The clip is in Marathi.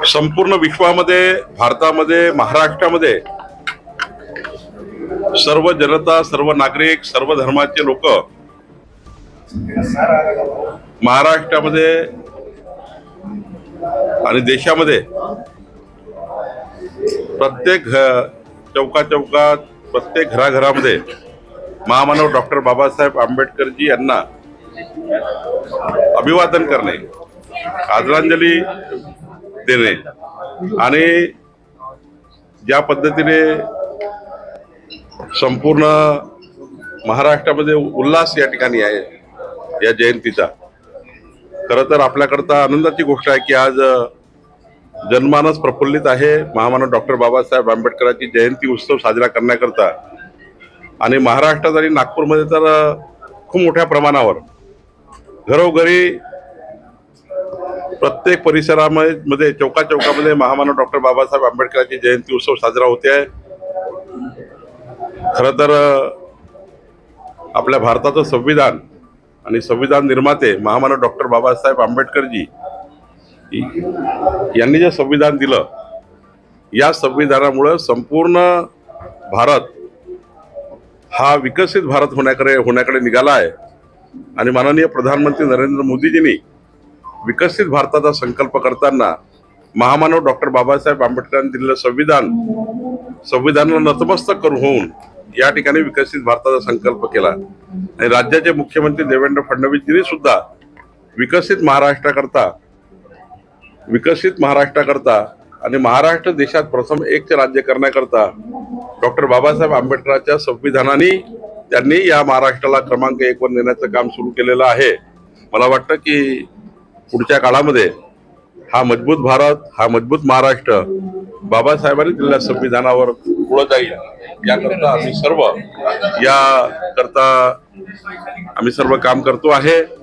संपूर्ण विश्वामध्ये, भारतामध्ये, महाराष्ट्रामध्ये सर्व जनता, सर्व नागरिक, सर्व धर्माचे लोक महाराष्ट्रामध्ये आणि देशामध्ये प्रत्येक चौकात, प्रत्येक घराघरामध्ये महामानव डॉक्टर बाबासाहेब आंबेडकरजी यांना अभिवादन करणे, आदरांजली देणे आणि ज्या पद्धतीने संपूर्ण महाराष्ट्रामध्ये उल्हास या ठिकाणी आहे या जयंतीचा, खरं तर आपल्याकरता आनंदाची गोष्ट आहे की आज जनमानस प्रफुल्लित आहे महामानव डॉक्टर बाबासाहेब आंबेडकरांची जयंती उत्सव साजरा करण्याकरता. आणि महाराष्ट्रात आणि नागपूरमध्ये तर खूप मोठ्या प्रमाणावर घरोघरी प्रत्येक परिसरामध्ये चौकामध्ये महामानव डॉक्टर बाबासाहेब आंबेडकरांची जयंती उत्सव साजरा होते आहे. खरं तर आपल्या भारताचं संविधान आणि संविधान निर्माते महामानव डॉक्टर बाबासाहेब आंबेडकरजी यांनी जे संविधान दिलं, या संविधानामुळे संपूर्ण भारत हा विकसित भारत होण्याकडे निघाला आहे. आणि माननीय प्रधानमंत्री नरेंद्र मोदीजींनी विकसित भारताचा संकल्प करताना महामानव डॉक्टर बाबासाहेब आंबेडकरांनी दिलेलं संविधानाला नतमस्तक होऊन या ठिकाणी विकसित भारताचा संकल्प केला. आणि राज्याचे मुख्यमंत्री देवेंद्र फडणवीसजींनी सुद्धा विकसित महाराष्ट्राकरता आणि महाराष्ट्र देशात प्रथम एकचे राज्य करण्याकरता डॉक्टर बाबासाहेब आंबेडकरांच्या संविधानाने त्यांनी या महाराष्ट्राला क्रमांक 1 वर नेण्याचं काम सुरू केलेलं आहे. मला वाटतं की पुढच्या काळामध्ये हा मजबूत भारत, हा मजबूत महाराष्ट्र बाबासाहेबांनी दिलेल्या संविधानावर पुढे जाईल. याकरता आम्ही सर्व काम करतो आहे.